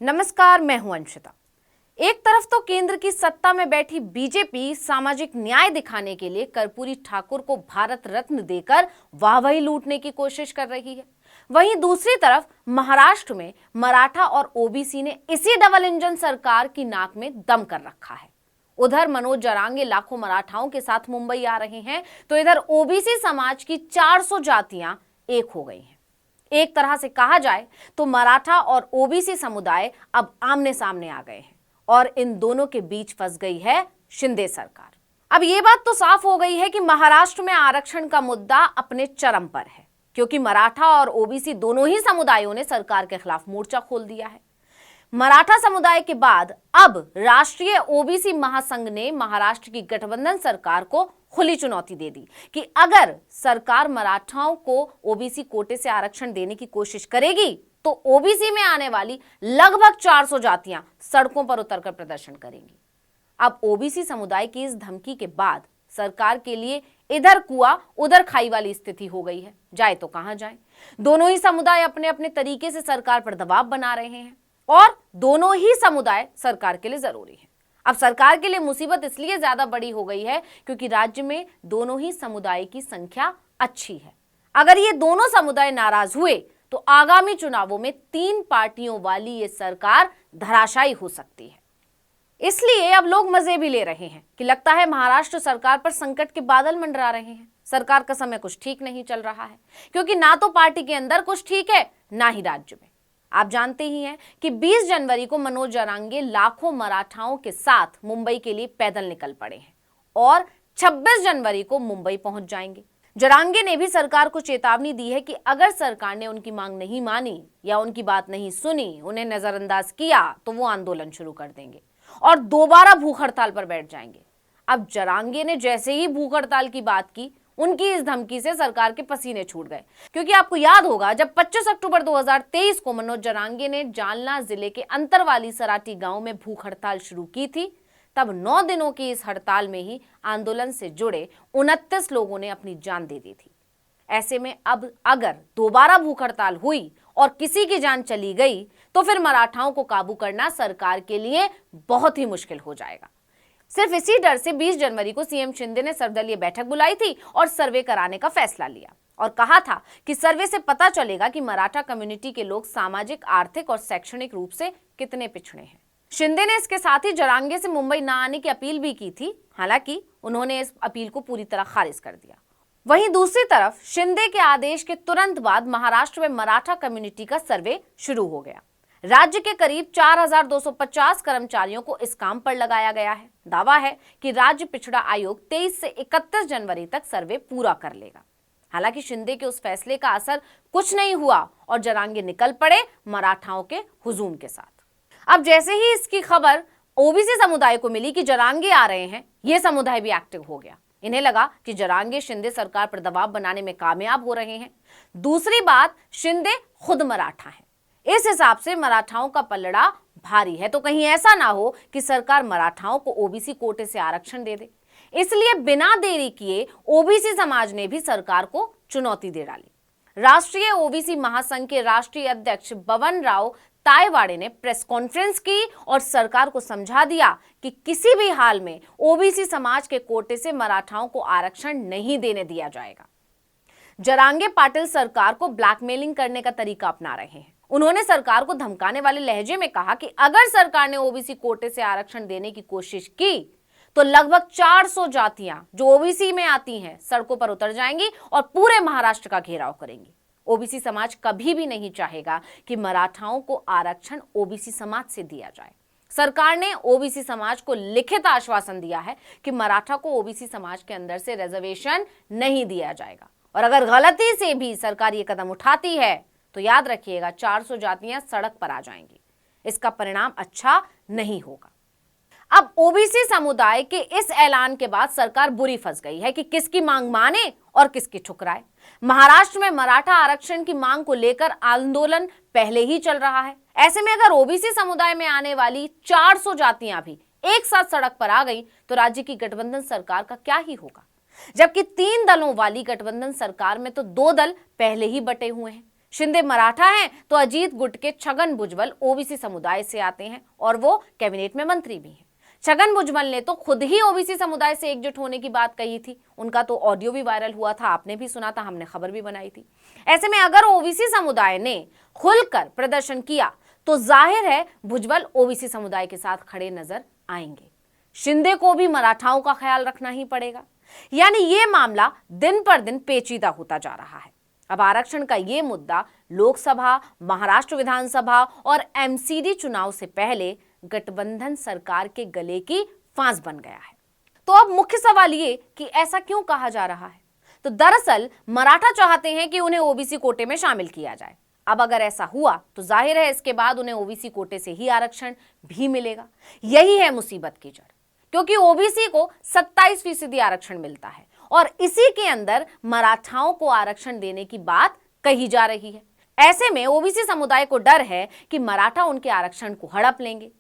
नमस्कार, मैं हूं अंशिता। एक तरफ तो केंद्र की सत्ता में बैठी बीजेपी सामाजिक न्याय दिखाने के लिए कर्पूरी ठाकुर को भारत रत्न देकर वाहवाही लूटने की कोशिश कर रही है, वहीं दूसरी तरफ महाराष्ट्र में मराठा और ओबीसी ने इसी डबल इंजन सरकार की नाक में दम कर रखा है। उधर मनोज जरांगे लाखों मराठाओं के साथ मुंबई आ रहे हैं, तो इधर ओबीसी समाज की 400 जातियां एक हो गई हैं। एक तरह से कहा जाए तो मराठा और ओबीसी समुदाय अब आमने सामने आ गए हैं और इन दोनों के बीच फंस गई है शिंदे सरकार। अब ये बात तो साफ हो गई है कि महाराष्ट्र में आरक्षण का मुद्दा अपने चरम पर है, क्योंकि मराठा और ओबीसी दोनों ही समुदायों ने सरकार के खिलाफ मोर्चा खोल दिया है। मराठा समुदाय के बाद अब राष्ट्रीय ओबीसी महासंघ ने महाराष्ट्र की गठबंधन सरकार को खुली चुनौती दे दी कि अगर सरकार मराठाओं को ओबीसी कोटे से आरक्षण देने की कोशिश करेगी तो ओबीसी में आने वाली लगभग 400 जातियां सड़कों पर उतरकर प्रदर्शन करेंगी। अब ओबीसी समुदाय की इस धमकी के बाद सरकार के लिए इधर कुआं उधर खाई वाली स्थिति हो गई है। जाए तो कहां जाए। दोनों ही समुदाय अपने अपने तरीके से सरकार पर दबाव बना रहे हैं और दोनों ही समुदाय सरकार के लिए जरूरी है। अब सरकार के लिए मुसीबत इसलिए ज्यादा बड़ी हो गई है क्योंकि राज्य में दोनों ही समुदाय की संख्या अच्छी है। अगर ये दोनों समुदाय नाराज हुए तो आगामी चुनावों में 3 पार्टियों वाली ये सरकार धराशायी हो सकती है। इसलिए अब लोग मजे भी ले रहे हैं कि लगता है महाराष्ट्र सरकार पर संकट के बादल मंडरा रहे हैं। सरकार का समय कुछ ठीक नहीं चल रहा है, क्योंकि ना तो पार्टी के अंदर कुछ ठीक है, ना ही राज्य में। आप जानते ही हैं कि 20 जनवरी को मनोज जरांगे लाखों मराठाओं के साथ मुंबई के लिए पैदल निकल पड़े हैं और 26 जनवरी को मुंबई पहुंच जाएंगे। जरांगे ने भी सरकार को चेतावनी दी है कि अगर सरकार ने उनकी मांग नहीं मानी या उनकी बात नहीं सुनी, उन्हें नजरअंदाज किया, तो वो आंदोलन शुरू कर देंगे और दोबारा भूख हड़ताल पर बैठ जाएंगे। अब जरांगे ने जैसे ही भूख हड़ताल की बात की, उनकी इस धमकी से सरकार के पसीने छूट गए, क्योंकि आपको याद होगा जब 25 अक्टूबर 2023 को मनोज जरांगे ने जालना जिले के अंतरवाली सराटी गांव में भूख हड़ताल शुरू की थी, तब 9 दिनों की इस हड़ताल में ही आंदोलन से जुड़े 29 लोगों ने अपनी जान दे दी थी। ऐसे में अब अगर दोबारा भूख हड़ताल हुई और किसी की जान चली गई तो फिर मराठाओं को काबू करना सरकार के लिए बहुत ही मुश्किल हो जाएगा। सिर्फ इसी डर से 20 जनवरी को सीएम शिंदे ने सर्वदलीय बैठक बुलाई थी और सर्वे कराने का फैसला लिया और कहा था कि सर्वे से पता चलेगा कि मराठा कम्युनिटी के लोग सामाजिक, आर्थिक और शैक्षणिक रूप से कितने पिछड़े हैं। शिंदे ने इसके साथ ही जरांगे से मुंबई न आने की अपील भी की थी, हालांकि उन्होंने इस अपील को पूरी तरह खारिज कर दिया। वहीं दूसरी तरफ शिंदे के आदेश के तुरंत बाद महाराष्ट्र में मराठा कम्युनिटी का सर्वे शुरू हो गया। राज्य के करीब 4250 कर्मचारियों को इस काम पर लगाया गया है। दावा है कि राज्य पिछड़ा आयोग 23 से 31 जनवरी तक सर्वे पूरा कर लेगा। हालांकि शिंदे के उस फैसले का असर कुछ नहीं हुआ और जरांगे निकल पड़े मराठाओं के हुजूम के साथ। अब जैसे ही इसकी खबर ओबीसी समुदाय को मिली कि जरांगे आ रहे हैं, यह समुदाय भी एक्टिव हो गया। इन्हें लगा कि जरांगे शिंदे सरकार पर दबाव बनाने में कामयाब हो रहे हैं। दूसरी बात, शिंदे खुद मराठा है। इस हिसाब से मराठाओं का पलड़ा भारी है, तो कहीं ऐसा ना हो कि सरकार मराठाओं को ओबीसी कोटे से आरक्षण दे दे। इसलिए बिना देरी किए ओबीसी समाज ने भी सरकार को चुनौती दे डाली। राष्ट्रीय ओबीसी महासंघ के राष्ट्रीय अध्यक्ष बवन राव तायवाड़े ने प्रेस कॉन्फ्रेंस की और सरकार को समझा दिया कि किसी भी हाल में ओबीसी समाज के कोटे से मराठाओं को आरक्षण नहीं देने दिया जाएगा। जरांगे पाटिल सरकार को ब्लैकमेलिंग करने का तरीका अपना रहे हैं। उन्होंने सरकार को धमकाने वाले लहजे में कहा कि अगर सरकार ने ओबीसी कोटे से आरक्षण देने की कोशिश की तो लगभग 400 जातियां जो ओबीसी में आती हैं सड़कों पर उतर जाएंगी और पूरे महाराष्ट्र का घेराव करेंगी। ओबीसी समाज कभी भी नहीं चाहेगा कि मराठाओं को आरक्षण ओबीसी समाज से दिया जाए। सरकार ने ओबीसी समाज को लिखित आश्वासन दिया है कि मराठा को ओबीसी समाज के अंदर से रिजर्वेशन नहीं दिया जाएगा और अगर गलती से भी सरकार ये कदम उठाती है तो याद रखिएगा 400 जातियां सड़क पर आ जाएंगी। इसका परिणाम अच्छा नहीं होगा। अब ओबीसी समुदाय के इस ऐलान के बाद सरकार बुरी फंस गई है कि किसकी मांग माने और किसकी ठुकराए। महाराष्ट्र में मराठा आरक्षण की मांग को लेकर आंदोलन पहले ही चल रहा है। ऐसे में अगर ओबीसी समुदाय में आने वाली 400 जातियां भी एक साथ सड़क पर आ गई तो राज्य की गठबंधन सरकार का क्या ही होगा। जबकि 3 दलों वाली गठबंधन सरकार में तो 2 दल पहले ही बटे हुए हैं। शिंदे मराठा हैं तो अजीत गुट के छगन भुजबल ओबीसी समुदाय से आते हैं और वो कैबिनेट में मंत्री भी हैं। छगन भुजबल ने तो खुद ही ओबीसी समुदाय से एकजुट होने की बात कही थी। उनका तो ऑडियो भी वायरल हुआ था, आपने भी सुना था, हमने खबर भी बनाई थी। ऐसे में अगर ओबीसी समुदाय ने खुलकर प्रदर्शन किया तो जाहिर है भुजबल ओबीसी समुदाय के साथ खड़े नजर आएंगे। शिंदे को भी मराठाओं का ख्याल रखना ही पड़ेगा। यानी ये मामला दिन पर दिन पेचीदा होता जा रहा है। अब आरक्षण का ये मुद्दा लोकसभा, महाराष्ट्र विधानसभा और एमसीडी चुनाव से पहले गठबंधन सरकार के गले की फांस बन गया है। तो अब मुख्य सवाल ये कि ऐसा क्यों कहा जा रहा है? तो दरअसल मराठा चाहते हैं कि उन्हें ओबीसी कोटे में शामिल किया जाए। अब अगर ऐसा हुआ तो जाहिर है इसके बाद उन्हें ओबीसी कोटे से ही आरक्षण भी मिलेगा। यही है मुसीबत की जड़, क्योंकि ओबीसी को 27% आरक्षण मिलता है और इसी के अंदर मराठाओं को आरक्षण देने की बात कही जा रही है। ऐसे में ओबीसी समुदाय को डर है कि मराठा उनके आरक्षण को हड़प लेंगे।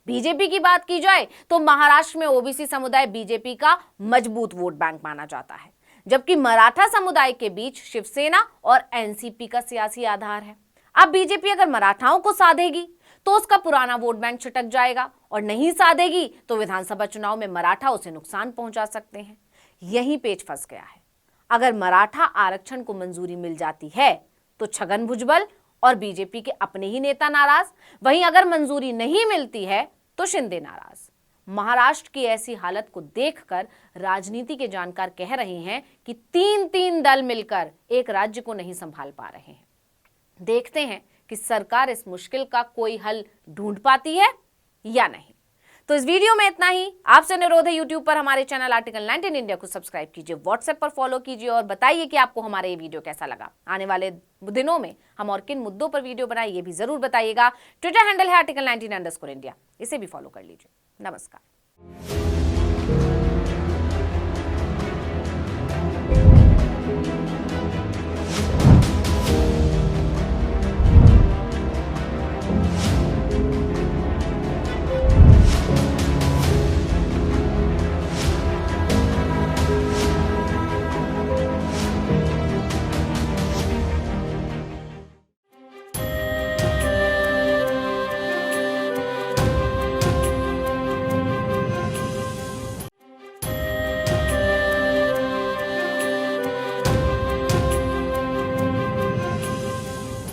बीजेपी की बात की जाए तो महाराष्ट्र में ओबीसी समुदाय बीजेपी का मजबूत वोट बैंक माना जाता है, जबकि मराठा समुदाय के बीच शिवसेना और एनसीपी का सियासी आधार है। अब बीजेपी अगर मराठाओं को साधेगी तो उसका पुराना वोट बैंक छिटक जाएगा और नहीं साधेगी तो विधानसभा चुनाव में मराठा उसे नुकसान पहुंचा सकते हैं। यही पेच फंस गया है। अगर मराठा आरक्षण को मंजूरी मिल जाती है तो छगन भुजबल और बीजेपी के अपने ही नेता नाराज, वहीं अगर मंजूरी नहीं मिलती है तो शिंदे नाराज। महाराष्ट्र की ऐसी हालत को देखकर राजनीति के जानकार कह रहे हैं कि तीन दल मिलकर एक राज्य को नहीं संभाल पा रहे हैं। देखते हैं कि सरकार इस मुश्किल का कोई हल ढूंढ पाती है या नहीं। तो इस वीडियो में इतना ही। आपसे अनुरोध है, YouTube पर हमारे चैनल आर्टिकल 19 इंडिया को सब्सक्राइब कीजिए, WhatsApp पर फॉलो कीजिए और बताइए कि आपको हमारा ये वीडियो कैसा लगा। आने वाले दिनों में हम और किन मुद्दों पर वीडियो बनाए ये भी जरूर बताइएगा। ट्विटर हैंडल है आर्टिकल 19_इंडिया, इसे भी फॉलो कर लीजिए। नमस्कार।